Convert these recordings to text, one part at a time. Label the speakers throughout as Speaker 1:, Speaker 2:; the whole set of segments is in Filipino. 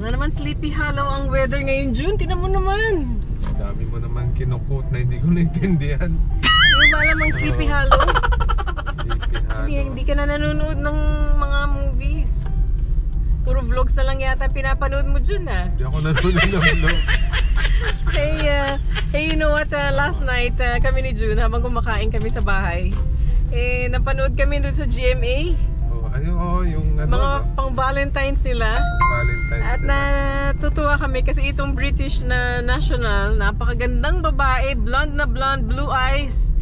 Speaker 1: Para naman Sleepy Hollow ang weather ngayon, June. Tinan mo naman.
Speaker 2: Dami mo naman kinukot na hindi ko naintindihan.
Speaker 1: Yung malamang Sleepy Hollow.
Speaker 2: Sleepy Hollow.
Speaker 1: Hindi ka na nanonood ng mga movies. Puro vlogs na lang yata pinapanood mo, June, ha?
Speaker 2: Hindi ako nanonood ng vlog.
Speaker 1: Hey, you know what? Last night, kami ni June, habang kumakain kami sa bahay, napanood kami doon sa GMA.
Speaker 2: Yung ano,
Speaker 1: mga pang Valentine's nila.
Speaker 2: Valentine's
Speaker 1: At natutuwa kami kasi itong British na national, napakagandang babae, blonde na blonde, blue eyes,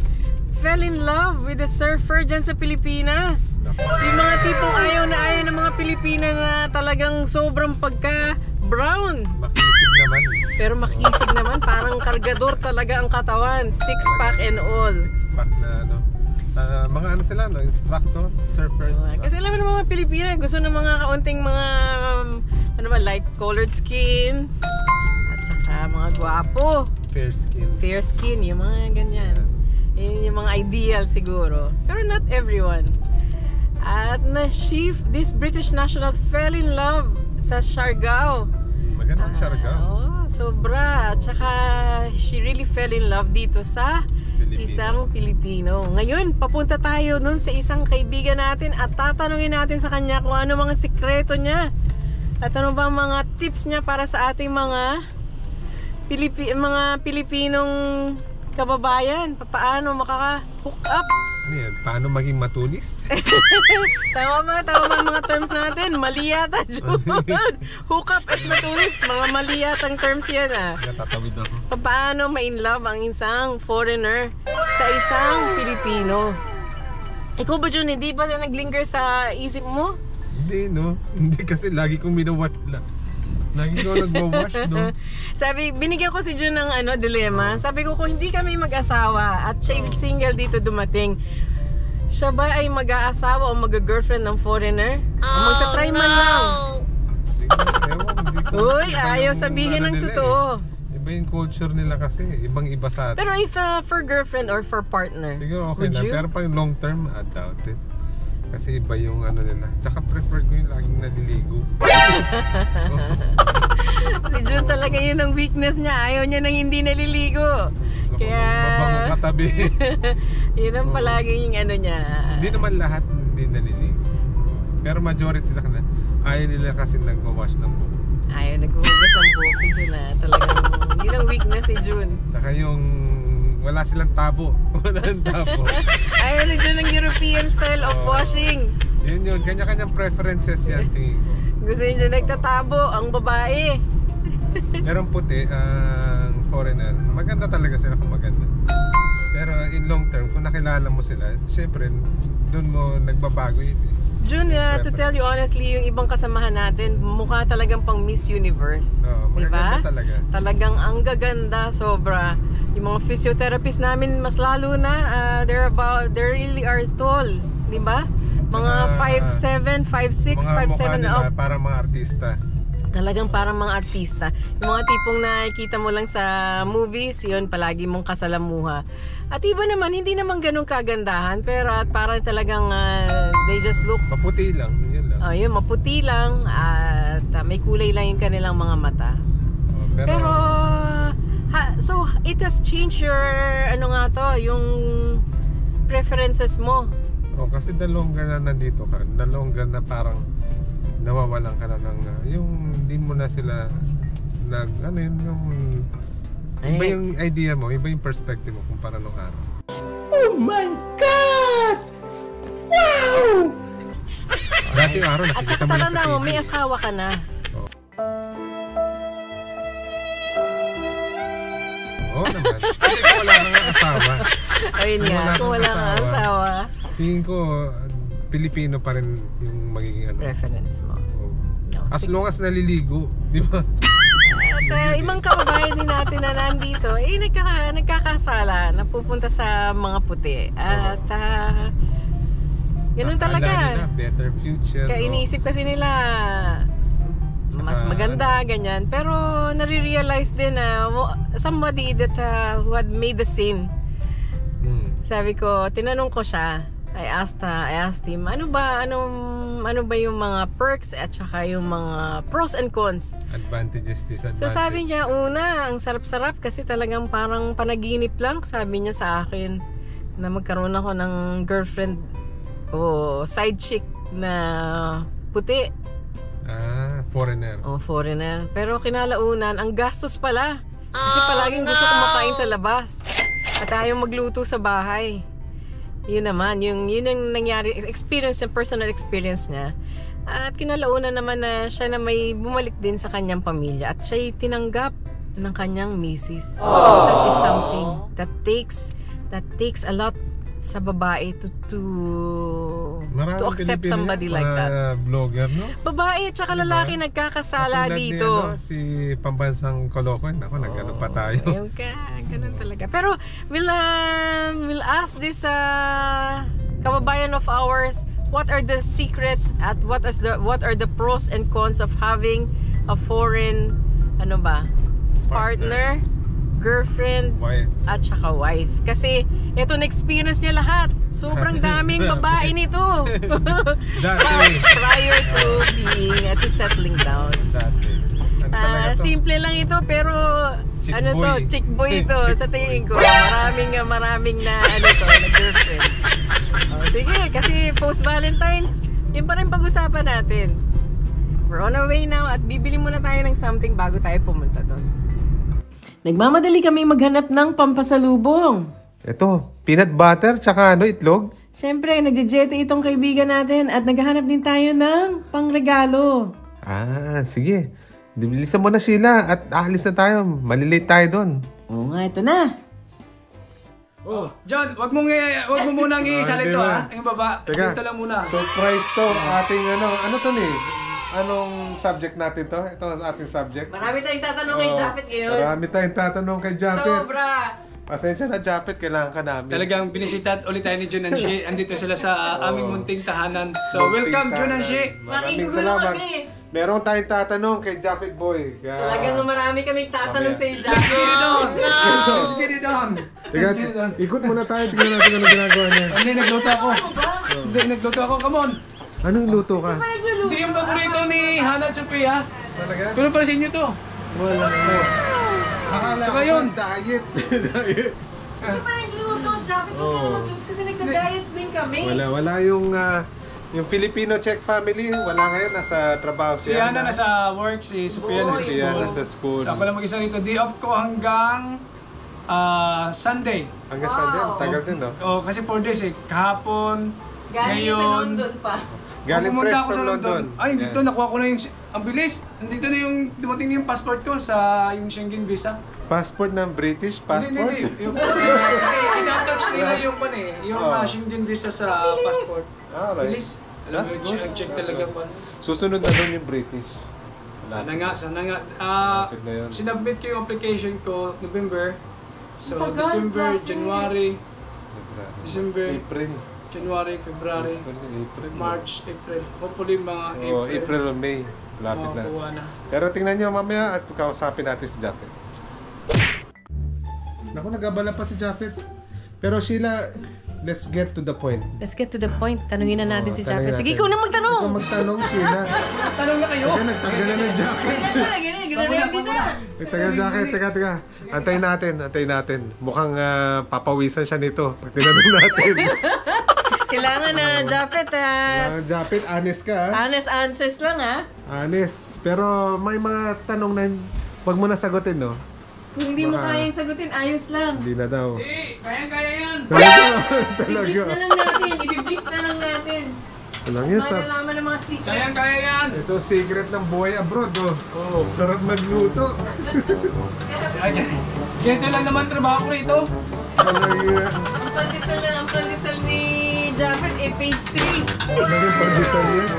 Speaker 1: fell in love with a surfer dyan sa Pilipinas. Yung mga tipong ayaw na ayaw ng mga Pilipina na talagang sobrang pagka-brown.
Speaker 2: Makisig naman.
Speaker 1: Pero makisig naman, parang kargador talaga ang katawan. Six-pack and all.
Speaker 2: Six-pack na ano. Mga ano sila, no? Instructor, surfers.
Speaker 1: Kasi alam mo ng mga Pilipina, gusto ng mga kaunting mga ano ba, light colored skin at saka mga gwapo.
Speaker 2: Fair skin.
Speaker 1: Fair skin, yung mga ganyan. Yun yung mga ideal siguro. Pero not everyone. At this British national fell in love sa Siargao.
Speaker 2: Magandang Siargao.
Speaker 1: Sobra. At saka she really fell in love dito sa isang Pilipino. Ngayon, papunta tayo nun sa isang kaibigan natin at tatanungin natin sa kanya kung ano mga sikreto niya at ano bang mga tips niya para sa ating mga Pilipinong kababayan. Paano makaka-hook up?
Speaker 2: Ano yan? Paano maging matulis?
Speaker 1: Tama ba ang mga terms natin? Mali yata, June. Hook up at matulis. Mga mali yatang terms yan, ah.
Speaker 2: Natatawid ako.
Speaker 1: Paano ma-inlove ang isang foreigner sa isang Pilipino? Ikaw ba, June, hindi ba naglinger sa isip mo?
Speaker 2: Hindi, no? Hindi kasi lagi kong minawash lang. Lagi ko nagwawash, no?
Speaker 1: Sabi, binigyan ko si June ng dilemma. Sabi ko, kung hindi kami mag-asawa at siya single dito dumating, siya ba ay mag-aasawa o mag-girlfriend ng foreigner? O magta-try man lang? Uy, ayaw sabihin ng totoo.
Speaker 2: Iba yung culture nila kasi, ibang-iba sa atin.
Speaker 1: Pero if for girlfriend or for partner,
Speaker 2: siguro okay lang,
Speaker 1: you?
Speaker 2: pero pang long term, I doubt it. Kasi iba yung ano nila. Tsaka prefer ko yung laging naliligo.
Speaker 1: Si June talaga yun ang weakness niya. Ayaw niya nang hindi naliligo.
Speaker 2: So,
Speaker 1: kaya
Speaker 2: mabangong katabi.
Speaker 1: yun ang palaging ano niya.
Speaker 2: Hindi naman lahat hindi naliligo. Pero majority sa kanila, ayaw nila kasi nagwawash ng buhok.
Speaker 1: Ayaw naghuhugas ng buhok si June, ha. Talagang yun ang weakness si June.
Speaker 2: Tsaka yung wala silang tabo. Walang tabo.
Speaker 1: Ayaw ni June ng European style of washing.
Speaker 2: Yun, kanya-kanyang preferences yan, tingin ko.
Speaker 1: Gusto yun June nagtatabo, ang babae.
Speaker 2: Pero ang puti, ang foreigner, maganda talaga sila kung maganda. Pero in long term, kung nakilala mo sila, syempre, doon mo nagbabago yun.
Speaker 1: June, to tell you honestly, yung ibang kasamahan natin, mukha talagang pang Miss Universe.
Speaker 2: Maganda talaga.
Speaker 1: Talagang ang gaganda, sobra. Yung mga physiotherapists namin, mas lalo na, they really are tall, di ba? Mga 5'7", 5'6", 5'7",
Speaker 2: nila, parang mga artista.
Speaker 1: Talagang parang mga artista. Yung mga tipong nakikita mo lang sa movies, yun, palagi mong kasalamuha. At iba naman, hindi naman ganun kagandahan, pero at parang talagang they just look...
Speaker 2: Maputi lang, yun lang.
Speaker 1: Yun, maputi lang, at may kulay lang yung kanilang mga mata. Pero so, it has changed your, ano nga to, yung preferences mo.
Speaker 2: Kasi the longer na nandito ka, the longer na parang nawawalan ka na ng, yung hindi mo na sila ano yun, yung iba yung idea mo, iba yung perspective mo kumpara nung araw.
Speaker 3: Oh my God! Wow!
Speaker 2: Dati yung araw,
Speaker 1: at
Speaker 2: nakikita
Speaker 1: saka
Speaker 2: mo na sa
Speaker 1: tanda mo,
Speaker 2: TV.
Speaker 1: may asawa ka na.
Speaker 2: Oo naman. Kasi kung wala kang asawa.
Speaker 1: Ayun nga, kung wala kang asawa.
Speaker 2: Tingin ko, Pilipino pa rin yung magiging ano.
Speaker 1: Preference mo.
Speaker 2: As long as naliligo, di ba?
Speaker 1: At ibang kababayan din natin na nandito, nagkakasala, napupunta sa mga puti. At ganun talaga.
Speaker 2: Nila, better future.
Speaker 1: Kaya iniisip kasi nila mas maganda, ganyan. Pero nare-realize din na somebody that who had made the scene. Sabi ko, tinanong ko siya, I asked him, ano ba yung mga perks at saka yung mga pros and cons.
Speaker 2: Advantages, disadvantages.
Speaker 1: So sabi niya, una, ang sarap-sarap kasi talagang parang panaginip lang, sabi niya sa akin, na magkaroon ako ng girlfriend o side chick na puti.
Speaker 2: Foreigner.
Speaker 1: Foreigner. Pero kinalaunan, ang gastos pala. Kasi palaging gusto kumakain sa labas. At ayaw magluto sa bahay. Yun naman, yun ang nangyari, personal experience niya. At kinalaunan naman na siya na may bumalik din sa kanyang pamilya. At siya'y tinanggap ng kanyang misis. That is something that takes a lot sa babae to accept somebody like that.
Speaker 2: Vlogger, no?
Speaker 1: Babae at saka lalaki nagkakasala dito.
Speaker 2: Si pambansang Kolokoy, nag-ano pa tayo.
Speaker 1: Ayun ka, ganun talaga. Pero we'll ask this kababayan of ours, what are the secrets at what are the pros and cons of having a foreign partner, girlfriend,
Speaker 2: Wife.
Speaker 1: at saka wife. Kasi ito na-experience niya lahat. Sobrang daming babae nito. Prior to settling down. Simple lang ito pero chick boy ito sa tingin ko. Maraming na girlfriend. Sige, kasi post Valentine's, yun pa rin pag-usapan natin. We're on our way now at bibili muna tayo ng something bago tayo pumunta doon. Nagmamadali kami maghanap ng pampasalubong.
Speaker 2: Ito, peanut butter, tsaka itlog.
Speaker 1: Siyempre, nagje-jete itong kaibigan natin at naghahanap din tayo ng pangregalo.
Speaker 2: Sige. Bilisan mo na, Sheila, at aalis na tayo. Malilate tayo doon.
Speaker 1: Oo nga, ito na.
Speaker 4: John, wag mo munang isalin to, ha? Yung baba,
Speaker 2: Teka,
Speaker 4: dito lang muna.
Speaker 2: surprise to. Ating ano to ni? Anong subject natin to? Ito ang ating subject.
Speaker 1: Marami tayong tatanong kay Japet ngayon.
Speaker 2: Marami tayong tatanong kay Japet.
Speaker 1: Sobra!
Speaker 2: Pasensya na, Japet. Kailangan ka namin.
Speaker 4: Talagang binisita ulit tayo ni Jun and Shi. Andito sila sa aming munting tahanan. So, welcome Jun and Shi.
Speaker 2: Maraming
Speaker 1: Makigulo
Speaker 2: salamat.
Speaker 1: kami.
Speaker 2: Meron tayong tatanong kay Japet Boy.
Speaker 1: Talagang marami kaming tatanong sa iyo,
Speaker 4: Let's get it on!
Speaker 1: Japet.
Speaker 4: Let's get it on!
Speaker 2: Teka, ikot muna tayo. Tingnan natin ano ginagawa niya.
Speaker 4: Hindi, nagluto ako. Come on.
Speaker 2: Anong luto ka?
Speaker 4: Hindi yung paborito ni Hana at Sophia.
Speaker 2: Talaga?
Speaker 4: Kuno para sa inyo to.
Speaker 2: Wala na. Akala
Speaker 4: Tsaka
Speaker 2: ko
Speaker 4: yun.
Speaker 2: diet. Diet.
Speaker 1: Hindi pa nagluto, Japet. Huwag ka na magluto kasi nagda-diet din kami.
Speaker 2: Wala yung Filipino Czech family, wala ngayon, nasa trabaho.
Speaker 4: Si Hana nasa work, si Sophia nasa
Speaker 2: Sophia
Speaker 4: school.
Speaker 2: nasa school.
Speaker 4: So, ako lang mag-isa rito. Day off ko hanggang Sunday.
Speaker 2: Hanggang saan din? Tagal din, no?
Speaker 4: Kasi 4 days eh. Kahapon,
Speaker 1: Galing sa
Speaker 4: ngayon.
Speaker 1: London pa.
Speaker 2: Galing
Speaker 4: Pumunta
Speaker 2: fresh
Speaker 4: ako
Speaker 2: from
Speaker 4: sa
Speaker 2: London.
Speaker 4: Ay, dito nakuha ko na yung... Ang bilis! Nandito na yung... Dumating na yung passport ko sa yung Schengen visa.
Speaker 2: Passport ng British? Passport?
Speaker 4: Hindi. Kasi in-attach nila yung yung Schengen visa sa passport.
Speaker 2: Alright.
Speaker 4: Bilis. Alam
Speaker 2: That's
Speaker 4: mo,
Speaker 2: good.
Speaker 4: check talaga pa.
Speaker 2: Susunod na doon yung British.
Speaker 4: Sana nga.
Speaker 2: Lapit na yun.
Speaker 4: Sinubmit ko yung application ko November. So,
Speaker 1: Tagal,
Speaker 4: December,
Speaker 1: Jackie.
Speaker 4: January, December,
Speaker 2: April.
Speaker 4: January, February,
Speaker 2: April.
Speaker 4: March, April. Hopefully mga
Speaker 2: April or May. Lapit na.
Speaker 4: makakuha na.
Speaker 2: Pero tingnan nyo mamaya at kausapin natin si Japet. Naku, nag-abala pa si Japet. Pero Sheila, let's get to the point.
Speaker 1: Let's get to the point. Tanungin na natin si
Speaker 2: tanungin
Speaker 1: Japet. Sige,
Speaker 2: natin.
Speaker 1: ikaw na magtanong.
Speaker 2: Ikaw magtanong, Sheila.
Speaker 4: Tanong na kayo!
Speaker 2: Teka, nagtagal na ng Japet.
Speaker 1: Gina-ready na.
Speaker 2: Teka, Japet, teka. Antayin natin. Mukhang papawisan siya nito. Pag tinanong natin.
Speaker 1: Kailangan na, Japet.
Speaker 2: Japet, honest ka, ha?
Speaker 1: Honest answers lang, ha?
Speaker 2: Honest. Pero may mga tanong na wag mo na sagutin, no?
Speaker 1: Kung hindi mo
Speaker 2: Baka-
Speaker 1: kayang sagutin, ayos lang.
Speaker 2: Hindi na daw.
Speaker 4: Kaya yan!
Speaker 2: Talaga.
Speaker 1: I-beep na lang natin. I-beep na lang natin.
Speaker 2: Walang yan sa...
Speaker 1: Malalaman ng mga secrets.
Speaker 4: Kaya yan!
Speaker 2: Ito secret ng buhay abroad, oh. Sarap magluto.
Speaker 4: Ganito lang naman trabaho ko rito.
Speaker 2: Talaga.
Speaker 1: Ang pandesal ni Japet, pastry.
Speaker 2: Talaga pag-isal yan.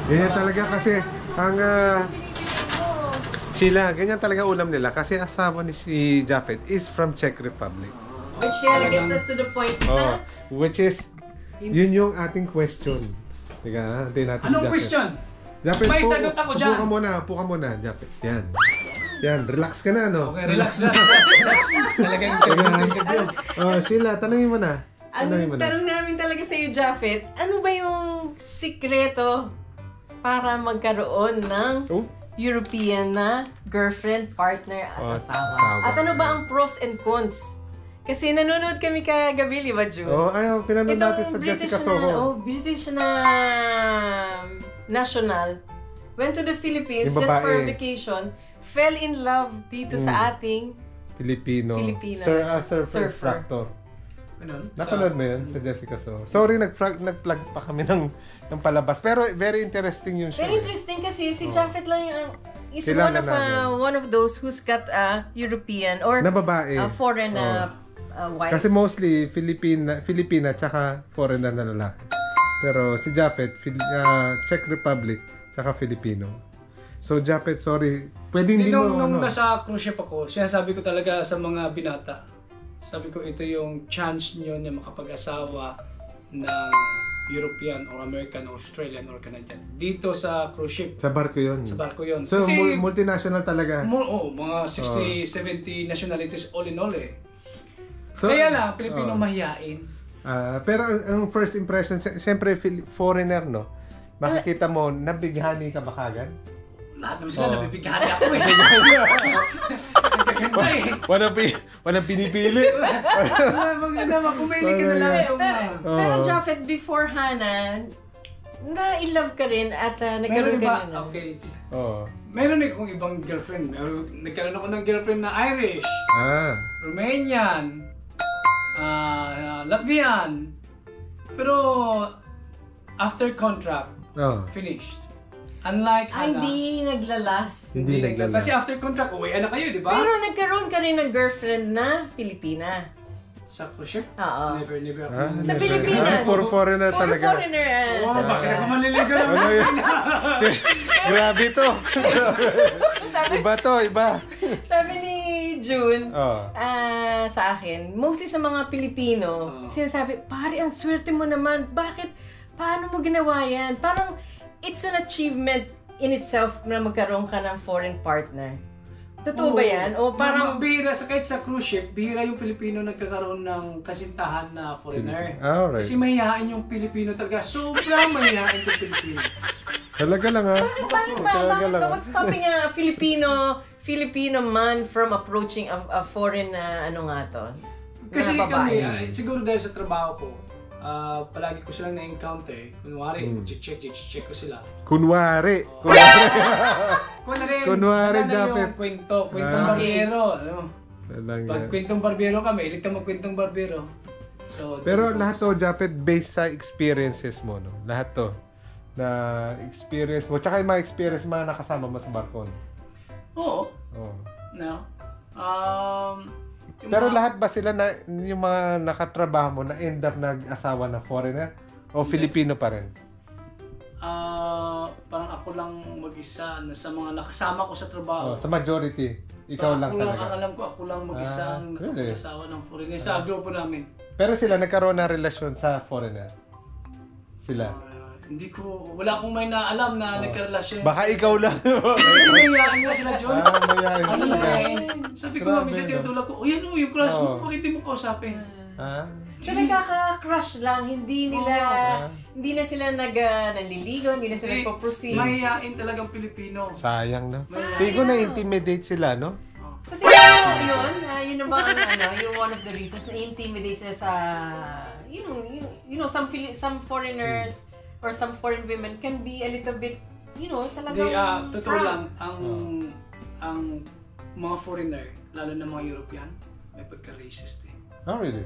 Speaker 2: Ganyan talaga kasi ang... Sheila, ganyan talaga ulam nila kasi asawa ni si Japet is from Czech Republic.
Speaker 1: Which gets us to the point
Speaker 2: Oh,
Speaker 1: na
Speaker 2: which is yun yung ating question. Teka, antayin natin si
Speaker 4: Anong
Speaker 2: Japet.
Speaker 4: question?
Speaker 2: Japet,
Speaker 4: May sagot ako dyan.
Speaker 2: Upo ka muna, Japet. Yan, relax ka na, no?
Speaker 4: Okay, relax na. Talagang
Speaker 2: Oh, Sheila, tanungin mo na.
Speaker 1: Ang
Speaker 2: Unahin mo na.
Speaker 1: tanong namin talaga sa iyo, Japheth, ano ba yung sikreto para magkaroon ng
Speaker 2: Oh?
Speaker 1: European na girlfriend, partner at
Speaker 2: Oh,
Speaker 1: asawa?
Speaker 2: asawa.
Speaker 1: At ano ba ang pros and cons? Kasi nanonood kami kagabi, di ba, June?
Speaker 2: Oh, ayaw, pinanood natin sa Jessica Soho.
Speaker 1: British na national went to the Philippines
Speaker 2: Yung
Speaker 1: just for
Speaker 2: babae.
Speaker 1: vacation, fell in love dito sa ating
Speaker 2: Filipino.
Speaker 1: Filipino.
Speaker 2: Surfer
Speaker 1: Surfer.
Speaker 2: instructor.
Speaker 4: Ganun.
Speaker 2: Napanood mo yun sa Jessica Soho? Sorry, nag-plug pa kami ng palabas. Pero very interesting yung show.
Speaker 1: Very interesting kasi si Japheth lang yung is
Speaker 2: Kilala
Speaker 1: one of those who's got a European or
Speaker 2: Na babae.
Speaker 1: a foreign wife.
Speaker 2: Kasi mostly Filipina tsaka foreigner na lalaki. Pero si Japheth, Czech Republic tsaka Filipino. So Japheth, sorry. Pwede hindi mo
Speaker 4: Nung nasa cruise ship ako, sinasabi ko talaga sa mga binata, sabi ko ito yung chance nyo na makapag-asawa ng European or American or Australian or Canadian. Dito sa cruise ship.
Speaker 2: Sa barko yun.
Speaker 4: Sa barko yun.
Speaker 2: So
Speaker 4: Kasi,
Speaker 2: multinational talaga.
Speaker 4: mga 60, 70 nationalities all in all eh.
Speaker 2: So,
Speaker 4: Kaya lang, Pilipino mahihain.
Speaker 2: pero ang first impression, siyempre foreigner, no? Makikita mo, nabighani ka ba kagad?
Speaker 4: Lahat naman sila nabibigyan ako eh. Nagkaganda eh.
Speaker 2: Walang pinipili.
Speaker 4: Maganda, makumili ka na lang.
Speaker 1: Pero Japheth, before Hannah, na-in-love ka rin at nagkaroon
Speaker 4: Meron
Speaker 1: ka
Speaker 4: iba,
Speaker 1: rin.
Speaker 4: okay.
Speaker 2: Oh.
Speaker 4: Meron akong ibang girlfriend. Nagkaroon ako ng girlfriend na Irish, Romanian, Latvian. Pero after contract, finished. Unlike
Speaker 1: Ay,
Speaker 4: Hannah.
Speaker 1: hindi naglalas.
Speaker 2: Hindi naglalas.
Speaker 4: Kasi after contract, uwi na kayo, di ba?
Speaker 1: Pero nagkaroon ka rin ng girlfriend na Pilipina.
Speaker 4: Sa cruise ship?
Speaker 1: Oo.
Speaker 4: Never ako.
Speaker 1: Sa Pilipinas.
Speaker 2: Puro foreigner
Speaker 1: Puro
Speaker 2: talaga.
Speaker 1: foreigner.
Speaker 4: Oo, bakit ako maliligo naman?
Speaker 2: Ano yun? Grabe to.
Speaker 1: Sabi,
Speaker 2: Iba to, iba.
Speaker 1: sabi ni June,
Speaker 2: Oh.
Speaker 1: sa akin, mostly sa mga Pilipino, sinasabi, pare, ang swerte mo naman. Bakit? Paano mo ginawa yan? Parang, it's an achievement in itself na magkaroon ka ng foreign partner. Totoo ba yan? O parang...
Speaker 4: Bihira, kahit sa cruise ship, bihira yung Pilipino nagkakaroon ng kasintahan na foreigner.
Speaker 2: Alright.
Speaker 4: Kasi mahihain yung Pilipino talaga. Sobrang mahihain yung Pilipino.
Speaker 2: Talaga lang ha.
Speaker 1: Bakit ba?
Speaker 2: Talaga
Speaker 1: Bakit
Speaker 2: lang.
Speaker 1: ba? What's stopping a Filipino man from approaching a foreign ano nga to?
Speaker 4: Kasi
Speaker 1: na babae.
Speaker 4: kami, siguro dahil sa trabaho ko, palagi ko silang na-encounter. Kunwari, check ko sila.
Speaker 2: Kunwari. Kunwari, Japheth.
Speaker 4: Kwentong
Speaker 1: Okay.
Speaker 4: barbero. Ano?
Speaker 2: Talaga.
Speaker 4: Pag kwentong barbero kami, ilig ka magkwentong barbero. So,
Speaker 2: Pero lahat to, Japheth, based sa experiences mo, no? Lahat to. Na experience mo. Tsaka yung mga experience mga nakasama mo sa barko. No?
Speaker 4: Oo.
Speaker 2: Oh.
Speaker 4: No. Yung
Speaker 2: Pero
Speaker 4: mga-
Speaker 2: lahat ba sila na yung mga nakatrabaho mo na end up nag-asawa na foreigner? O Filipino pa rin?
Speaker 4: Parang ako lang mag-isa na sa mga nakasama ko sa trabaho.
Speaker 2: Oh, sa majority, ikaw lang
Speaker 4: Ang
Speaker 2: talaga.
Speaker 4: alam ko, ako lang mag-isang
Speaker 2: really?
Speaker 4: nakapag-asawa ng foreigner sa grupo namin.
Speaker 2: Pero sila nagkaroon ng relasyon sa foreigner? Sila?
Speaker 4: Hindi ko, wala akong may naalam na nagkarelasyon.
Speaker 2: Baka ikaw lang.
Speaker 4: Kasi mayayain nga sila, John.
Speaker 2: mayayain
Speaker 4: Ano
Speaker 2: talaga.
Speaker 4: sabi ko nga,
Speaker 2: Grabe,
Speaker 4: minsan
Speaker 2: no?
Speaker 4: tinutulak ko, yan o, yung crush mo,
Speaker 2: Oo.
Speaker 4: bakit di mo kausapin?
Speaker 2: Ah?
Speaker 1: So nagkaka-crush lang, hindi na sila nanliligaw, hindi na sila nagpo-proceed.
Speaker 4: Mahihain talagang Pilipino.
Speaker 2: Sayang, no? Tingin ko na-intimidate sila, no?
Speaker 1: Sa tingin mo yun, yun na ba ang yung one of the reasons na intimidate sila sa, you know, some foreigners or some foreign women can be a little bit, talagang
Speaker 4: Totoo
Speaker 1: proud.
Speaker 4: lang, ang mga foreigner, lalo na mga European, may pagka-racist eh.
Speaker 2: Oh, really?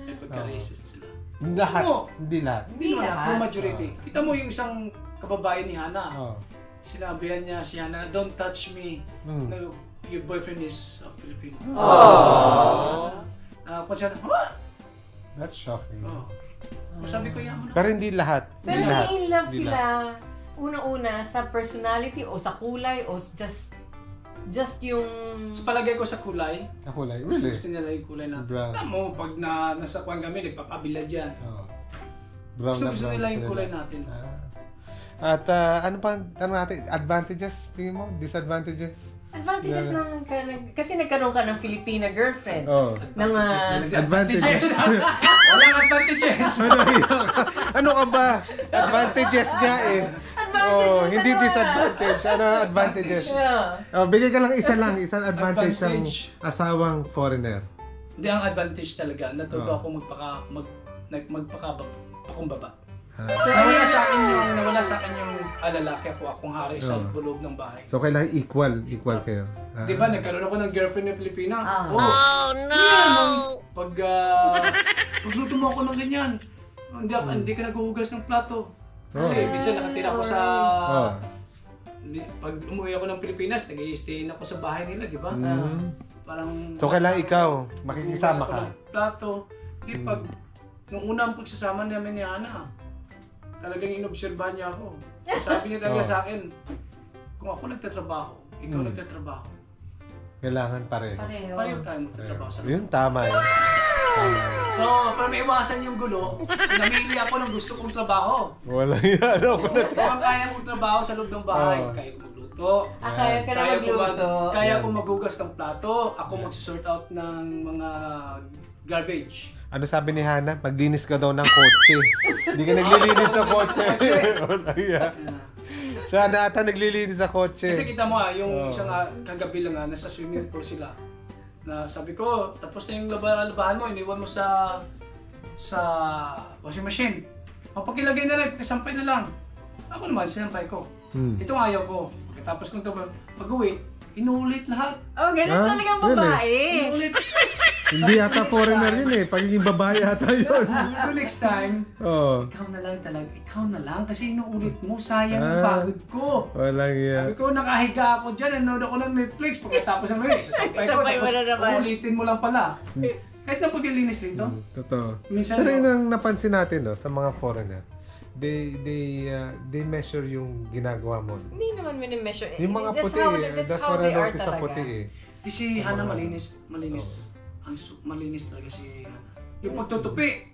Speaker 4: May pagka-racist sila.
Speaker 2: Lahat?
Speaker 4: Oo.
Speaker 2: Hindi lahat?
Speaker 4: Hindi naman,
Speaker 1: lahat.
Speaker 4: pero majority. Kita mo yung isang kababayan ni Hannah.
Speaker 2: Oh.
Speaker 4: Sinabihan niya si Hannah, don't touch me.
Speaker 2: Hmm.
Speaker 4: No, your boyfriend is a Filipino. Kung siya,
Speaker 2: That's shocking.
Speaker 4: Sabi ko, yaman
Speaker 2: Pero hindi lahat.
Speaker 1: Pero
Speaker 2: Hindi lahat.
Speaker 1: in love
Speaker 2: Hindi
Speaker 1: sila,
Speaker 2: lahat.
Speaker 1: unang-una sa personality o sa kulay o just yung...
Speaker 4: Sa palagay ko sa kulay,
Speaker 2: Ako lang.
Speaker 4: gusto
Speaker 2: Really?
Speaker 4: nila yung kulay natin.
Speaker 2: Brown.
Speaker 4: Alam mo, pag nasa kwan kami, nagpapabilad yan.
Speaker 2: Oh. Brown
Speaker 4: Gusto
Speaker 2: na brown
Speaker 4: nila yung
Speaker 2: sila.
Speaker 4: kulay natin.
Speaker 2: At ano pa natin? Advantages? Tingin mo? Disadvantages?
Speaker 1: Advantages ng kasi nagkaroon ka ng Filipina girlfriend.
Speaker 2: Oh.
Speaker 1: Ng
Speaker 2: Advantages.
Speaker 4: Walang advantages.
Speaker 2: Ano ka ba? Advantages nga eh. Oh, hindi disadvantage. Ano advantages? Oh, bigay ka lang isang advantage ng asawang foreigner.
Speaker 4: Hindi, ang advantage talaga. Natuto ako magpakakumbaba. Nawala sa akin yung lalaki akong hari sa loob ng bahay.
Speaker 2: So kailangan equal kayo.
Speaker 4: Di ba, nagkaroon ako ng girlfriend na Pilipina?
Speaker 1: Oh
Speaker 4: no! Pagluto mo ako ng ganyan, hindi ka naghuhugas ng plato. Kasi minsan nakatira ko sa... Pag umuwi ako ng Pilipinas, nag-i-stay ako sa bahay nila, di ba? Parang...
Speaker 2: So kailangan ikaw, makikisama ka.
Speaker 4: Plato. Di pag... Nung unang pagsasama namin ni Hana, talagang inobserbahan niya ako. Sabi niya talaga sa akin, kung ako nagtatrabaho, ikaw nagtatrabaho.
Speaker 2: Kailangan pareho.
Speaker 4: Pareho tayo magtatrabaho sa
Speaker 2: Yun, tama yun.
Speaker 4: So, para maiwasan yung gulo, namili ako ng gusto kong trabaho.
Speaker 2: Wala yan.
Speaker 4: Kung ang kaya kong trabaho sa loob ng bahay, kaya ko magluto.
Speaker 1: Kaya ka na magluto.
Speaker 4: Kaya ko maghugas ng plato, ako mag-sort out ng mga garbage.
Speaker 2: Ano sabi ni Hana? Maglinis ka daw ng kotse. Hindi ka naglilinis ng kotse. Siya na ata naglilinis sa kotse.
Speaker 4: Kasi kita mo yung isang kagabi lang nasa swimming pool sila. Na sabi ko, tapos na yung labahan mo, iniwan mo sa washing machine. Pagkilagay na lang, sampay na lang. Ako naman, sinampay ko. Ito ang ayaw ko. Pagkatapos kong pag-uwi, inuulit lahat.
Speaker 1: Oh, ganun talagang babae.
Speaker 4: Inuulit.
Speaker 2: Hindi yata foreigner yun eh. Pagiging babae yata yun.
Speaker 4: So next time, ikaw na lang talaga. Ikaw na lang kasi inuulit mo. Sayang ang pagod ko.
Speaker 2: Walang yan.
Speaker 4: Sabi ko, nakahiga ako dyan. Nanood ako ng Netflix. Pagkatapos ng Netflix, sasampay ko. Tapos ulitin mo lang pala. Kahit na paglilinis dito.
Speaker 2: Totoo.
Speaker 4: Minsan,
Speaker 2: pero yun ang napansin natin sa mga foreigner. They measure yung ginagawa mo.
Speaker 1: Hindi naman minimeasure.
Speaker 2: Yung mga puti
Speaker 1: That's how they are
Speaker 2: sa
Speaker 1: talaga.
Speaker 2: puti eh.
Speaker 4: Si Hana malinis. Malinis talaga si Hana. Yung pagtutupi.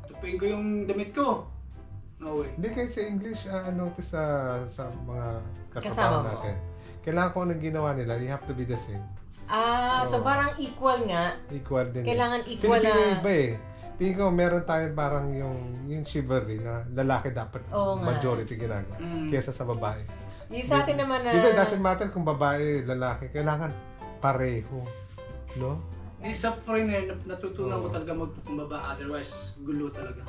Speaker 4: Tupiin ko yung damit ko. No way.
Speaker 2: Hindi kahit sa English, notice sa mga
Speaker 1: Kasama
Speaker 2: katrabaho
Speaker 1: mo.
Speaker 2: natin. Kailangan kung anong ginawa nila, you have to be the same.
Speaker 1: So parang equal nga.
Speaker 2: Equal din.
Speaker 1: Kailangan equal
Speaker 2: Filipino
Speaker 1: na.
Speaker 2: iba eh. Tingin ko meron tayo parang yung chivalry na lalaki dapat
Speaker 1: Oo nga.
Speaker 2: majority ginagawa kesa sa babae.
Speaker 1: Yung sa atin naman na...
Speaker 2: Dito, it doesn't matter kung babae, lalaki, kailangan pareho. No?
Speaker 4: Sa foreigner, natutunan ko talaga magpakumbaba. Otherwise, gulo talaga.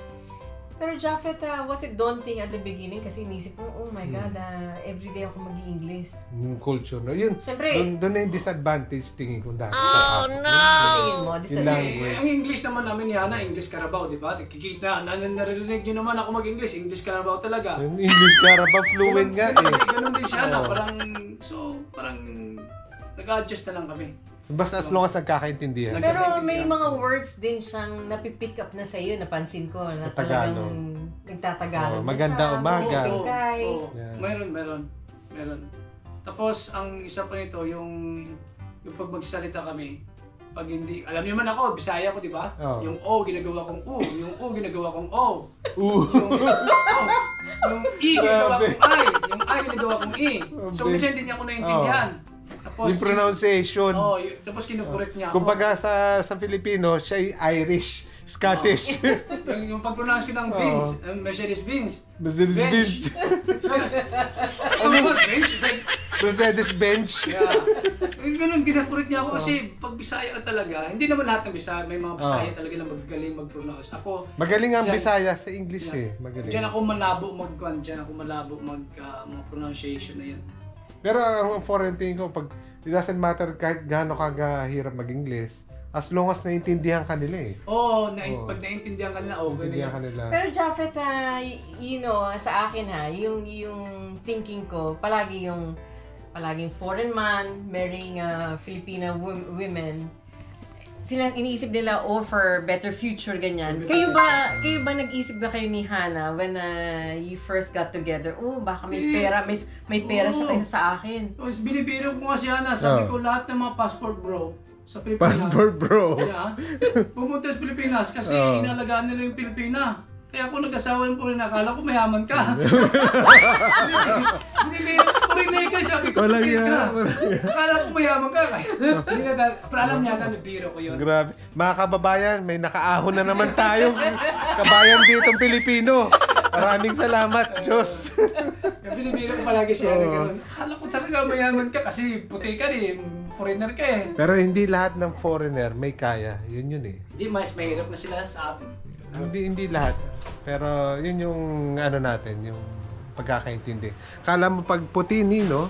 Speaker 1: Pero Japheth, was it daunting at the beginning? Kasi inisip mo, oh my God, everyday ako mag-i-English.
Speaker 2: Yung culture, no? Yun,
Speaker 1: Siyempre.
Speaker 2: doon na yung disadvantage tingin ko dati.
Speaker 1: Tingin mo,
Speaker 2: Yung language.
Speaker 4: Ang English naman namin ni Hana, English Carabao, di ba? Kikita, naririnig nyo naman ako mag-English, English Carabao talaga.
Speaker 2: Yung English Carabao fluent nga eh.
Speaker 4: Ganun din siya na, parang nag-adjust na lang kami.
Speaker 2: Basta as long as nagkakaintindihan.
Speaker 1: Pero may mga words din siyang napipick up na sa'yo, napansin ko, na
Speaker 2: Sa Tagalog.
Speaker 1: talagang nagtatagalog na
Speaker 2: Maganda
Speaker 1: siya.
Speaker 2: umaga.
Speaker 1: Pinkay.
Speaker 2: Yeah.
Speaker 4: Meron. Tapos, ang isa pa nito, yung pag magsalita kami, pag hindi, alam niyo man ako, Bisaya ko, di ba?
Speaker 2: Oh.
Speaker 4: Yung O, ginagawa kong U. Yung U, ginagawa kong O. Yung I, ginagawa kong I. Yung I, ginagawa kong I. So, minsan hindi niya ako naiintindihan. Tapos,
Speaker 2: Yung pronunciation.
Speaker 4: tapos kinukorek niya ako.
Speaker 2: Kumbaga sa Filipino, siya ay Irish, Scottish.
Speaker 4: Yung pag-pronounce ko ng Benz, Mercedes-Benz.
Speaker 2: Mercedes-Benz.
Speaker 4: Ano ba, Benz?
Speaker 2: Mercedes-Benz.
Speaker 4: Yeah. Ganun, ginakorek niya ako kasi pag Bisaya ka talaga, hindi naman lahat ng Bisaya, may mga Bisaya talaga na magaling mag-pronounce. Ako,
Speaker 2: Magaling ang
Speaker 4: Diyan-
Speaker 2: Bisaya sa English eh. Magaling.
Speaker 4: diyan ako malabo mag pronunciation na yan.
Speaker 2: Pero ang foreign thing ko, pag it doesn't matter kahit gaano kahirap mag-English, as long as naintindihan ka nila eh.
Speaker 4: Pag naintindihan ka nila, okay na
Speaker 2: Naintindihan
Speaker 4: yan.
Speaker 2: ka nila.
Speaker 1: Pero Japheth, sa akin yung thinking ko, palaging foreign man marrying Filipina women, iniisip nila for better future ganyan. Kayo ba nag-isip ba kayo ni Hana when you first got together? Oh, baka may pera, may pera siya kaysa sa akin.
Speaker 4: Tapos binibiro ko nga si Hana, sabi ko lahat ng mga passport bro sa Pilipinas.
Speaker 2: Passport bro.
Speaker 4: Yeah. Pumunta sa Pilipinas kasi inalagaan nila yung Pilipina. Kaya ako nag-asawa ng Purina, akala ko mayaman ka. Hindi, Purina ka nga sabi ko,
Speaker 2: Walang
Speaker 4: puti
Speaker 2: yan,
Speaker 4: ka.
Speaker 2: walang yan.
Speaker 4: Akala ko mayaman ka. Hindi na, pero alam niya na, nabiro ko yun.
Speaker 2: Grabe. Mga kababayan, may nakaahon na naman tayo. Kabayan ditong Pilipino. Maraming salamat, Diyos.
Speaker 4: Binibiro ko palagi siya na gano'n. Akala ko talaga mayaman ka kasi puti ka eh. Foreigner ka eh.
Speaker 2: Pero hindi lahat ng foreigner may kaya. Yun eh.
Speaker 4: Hindi, mas mahirap na sila sa atin.
Speaker 2: Hindi lahat. Pero yun yung ano natin, yung pagkakaintindi. Kala mo pag puti no,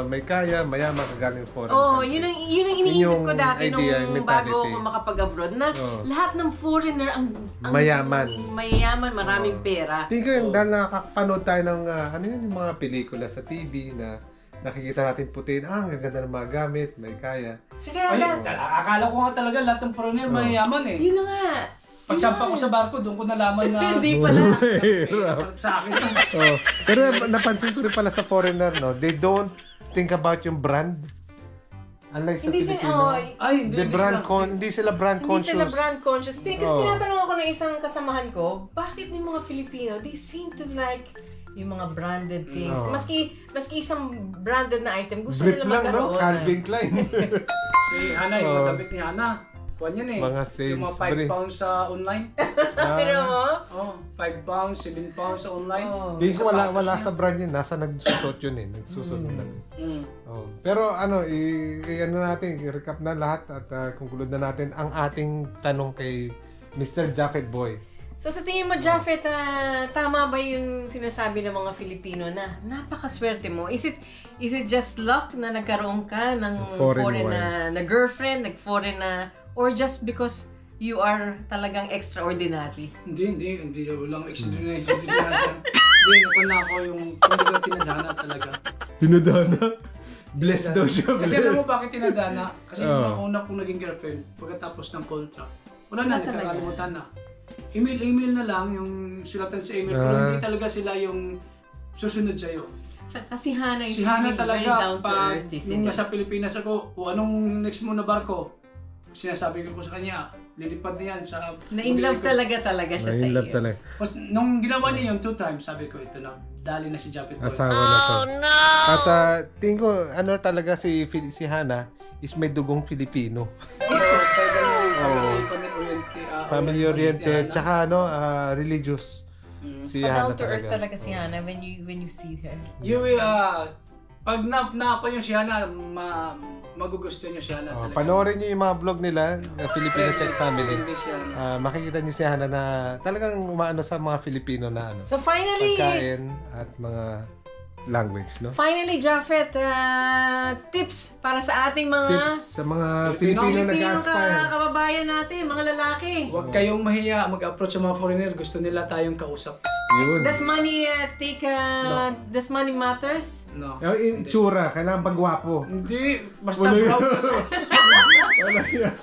Speaker 2: may kaya, mayaman ka galing foreign
Speaker 1: Oh,
Speaker 2: country.
Speaker 1: yun ang iniisip ko dati
Speaker 2: idea,
Speaker 1: nung
Speaker 2: mentality.
Speaker 1: bago ako makapag-abroad na lahat ng foreigner ang mayaman, maraming pera.
Speaker 2: Tingin ko yun, dahil nakakapanood tayo ng ano yun, yung mga pelikula sa TV na nakikita natin puti, ang gaganda ng mga gamit, may kaya.
Speaker 1: Tsaka
Speaker 4: Ay, akala ko nga talaga lahat ng foreigner mayaman eh.
Speaker 1: yun na nga.
Speaker 4: Pagsampa ko sa barko, doon ko nalaman na...
Speaker 1: Hindi pala.
Speaker 4: Sa akin.
Speaker 2: Pero napansin ko rin pala sa foreigner, no, they don't think about yung brand. Unlike sa
Speaker 1: Hindi
Speaker 2: Pilipino.
Speaker 4: Ay,
Speaker 2: Hindi sila brand
Speaker 1: Hindi
Speaker 2: conscious.
Speaker 1: sila brand conscious. Kasi tinatanong ako ng isang kasamahan ko, bakit yung mga Filipino, they seem to like yung mga branded things. Maski isang branded na item, gusto
Speaker 2: Drip
Speaker 1: nila
Speaker 2: lang, no?
Speaker 1: magkaroon.
Speaker 2: Calvin Klein.
Speaker 4: Si Hana, yung madamit ni Hana. Kuwan yan eh.
Speaker 2: Mga
Speaker 4: yung mga
Speaker 2: Sainsbury.
Speaker 4: 5 pounds sa online.
Speaker 1: Pero mo?
Speaker 4: Oh, 5 pounds, 7 pounds sa online.
Speaker 2: Hindi ko wala sa brand yun. Nasa nagsusot yun eh. Nagsusot lang. Pero ano, ano natin, i-recap na lahat at conclude na natin ang ating tanong kay Mr. Jacket Boy.
Speaker 1: So sa tingin mo, Japheth, tama ba yung sinasabi ng mga Filipino na napakaswerte mo? Is it just luck na nagkaroon ka ng foreign na girlfriend, nag-foreign na, or just because you are talagang extraordinary?
Speaker 4: Hindi. Walang extraordinary. Hindi, ako na ako yung kumbaga tinadhana talaga.
Speaker 2: Tinadhana? Blessed daw siya,
Speaker 4: Kasi alam mo bakit tinadhana? Kasi yung una kong naging girlfriend, pagkatapos ng contract, wala na, nagkakalimutan na. Email na lang, yung sulatan sa email, pero hindi talaga sila yung susunod sa'yo.
Speaker 1: Tsaka si Hana is
Speaker 4: Si Hana
Speaker 1: really very
Speaker 4: talaga,
Speaker 1: down to
Speaker 4: pag
Speaker 1: earth,
Speaker 4: nung nasa Pilipinas ako, o anong next mo na barko, sinasabi ko sa kanya, lilipad na yan.
Speaker 1: Na-in love talaga siya sa iyo.
Speaker 2: Na-in-love talaga.
Speaker 4: Tapos, nung ginawa niya yung 2 times, sabi ko, ito na, dali na si Japheth Boy.
Speaker 2: Asawa na to. No! At tingin ko, ano talaga si Hana is may dugong Filipino. Family oriented, tsaka religious. Si Hana
Speaker 1: Down to earth
Speaker 2: talaga.
Speaker 1: talaga si Hana when you see her.
Speaker 4: You will, pag napa yung si Hana, magugustuhan niyo si Hana talaga.
Speaker 2: Panoorin niyo yung mga vlog nila, Filipino Check Family.
Speaker 4: Hindi si Hana.
Speaker 2: Makikita niyo si Hana na talagang umaano sa mga Filipino na
Speaker 1: So finally,
Speaker 2: pagkain at mga language, no?
Speaker 1: Finally, Japheth, tips para sa ating mga
Speaker 2: Tips sa mga Filipino nag-aspire.
Speaker 1: kababayan natin, mga lalaki.
Speaker 4: Huwag kayong mahiya mag-approach sa mga foreigner. Gusto nila tayong kausap.
Speaker 2: Yun.
Speaker 1: Does money does money matters?
Speaker 4: No.
Speaker 2: Yung itsura, kailangan pagwapo.
Speaker 4: Hindi. Basta
Speaker 2: Wala yan.
Speaker 4: proud ka lang.
Speaker 2: Wala yan.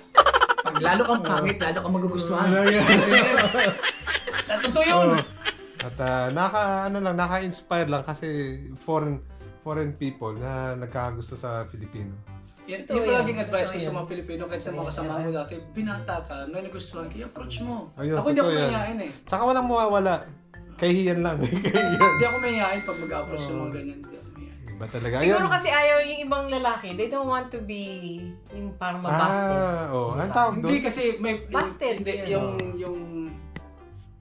Speaker 4: Pag lalo kang pangit, lalo kang magugustuhan.
Speaker 2: Wala yan.
Speaker 4: Totoo yun.
Speaker 2: At naka-inspire lang kasi foreign people na nagkakagusto sa Filipino.
Speaker 4: Yan
Speaker 1: Totoo
Speaker 4: yung
Speaker 1: yan.
Speaker 4: palaging advice ko
Speaker 1: Totoo
Speaker 4: sa
Speaker 1: yan.
Speaker 4: mga Pilipino kahit sa mga kasama ko dati. Binata ka, may nagustuhan, kaya approach mo.
Speaker 2: Ayun,
Speaker 4: Ako hindi ako
Speaker 2: totoo yan.
Speaker 4: mayayain eh.
Speaker 2: Saka walang mawawala. Kahihiyan lang. Kahihiyan.
Speaker 4: Hindi ako mayayain pag mag-approach sa mga ganyan. Hindi ako mayayain.
Speaker 2: Iba talaga.
Speaker 1: Siguro
Speaker 2: Ayun.
Speaker 1: kasi ayaw yung ibang lalaki, they don't want to be yung parang mabasted.
Speaker 2: Ang tawag doon?
Speaker 4: Hindi kasi may...
Speaker 1: Busted.
Speaker 4: Hindi,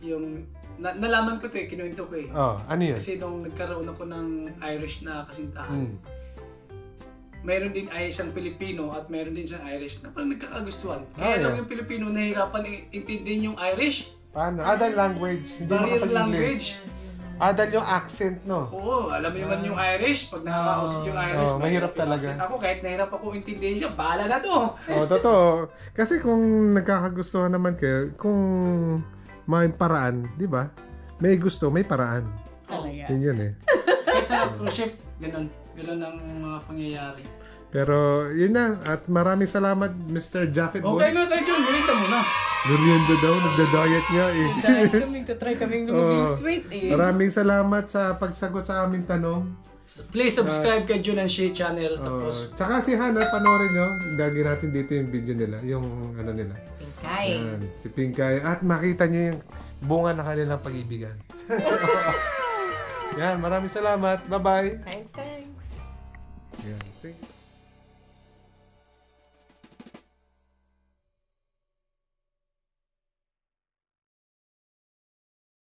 Speaker 4: yung nalaman ko to eh, kinuwento ko eh.
Speaker 2: Ano yun?
Speaker 4: Kasi nung nagkaroon ako ng Irish na kasintahan, mayroon din ay isang Pilipino at mayroon din isang Irish na parang nagkakagustuhan. Kaya lang yung Pilipino nahihirapan intindihin yung Irish.
Speaker 2: Paano? Dahil language. Hindi
Speaker 4: Barrier
Speaker 2: makapag-English.
Speaker 4: language.
Speaker 2: Dahil yung accent, no?
Speaker 4: Oo, alam mo naman yung Irish, pag nakakausap yung Irish,
Speaker 2: mahirap
Speaker 4: yung
Speaker 2: talaga.
Speaker 4: accent. Ako kahit nahirap ako intindihin siya, bahala na to.
Speaker 2: Totoo. Kasi kung nagkakagustuhan naman kayo, kung may paraan, di ba? May gusto, may paraan.
Speaker 1: Talaga.
Speaker 2: Yun eh.
Speaker 4: Kahit sa cruise ship, ganun. Ganun ang mga pangyayari.
Speaker 2: Pero yun na. At maraming salamat, Mr. Jacket Boy.
Speaker 4: Okay na tayo dyan, balita mo na.
Speaker 2: Merienda daw, nagda-diet nga eh.
Speaker 1: Dahil try kaming mag-lose weight eh.
Speaker 2: Maraming salamat sa pagsagot sa aming tanong.
Speaker 4: Please subscribe kay Jun and Shay channel. Tapos,
Speaker 2: Tsaka si Hana, panoorin nyo. Lagi natin dito yung video nila. Yung ano nila.
Speaker 1: Pinkay.
Speaker 2: Yan, si Pinkay. At makita nyo yung bunga ng kanilang pag-ibigan. Yan, maraming salamat. Bye-bye.
Speaker 1: Thanks.
Speaker 2: See?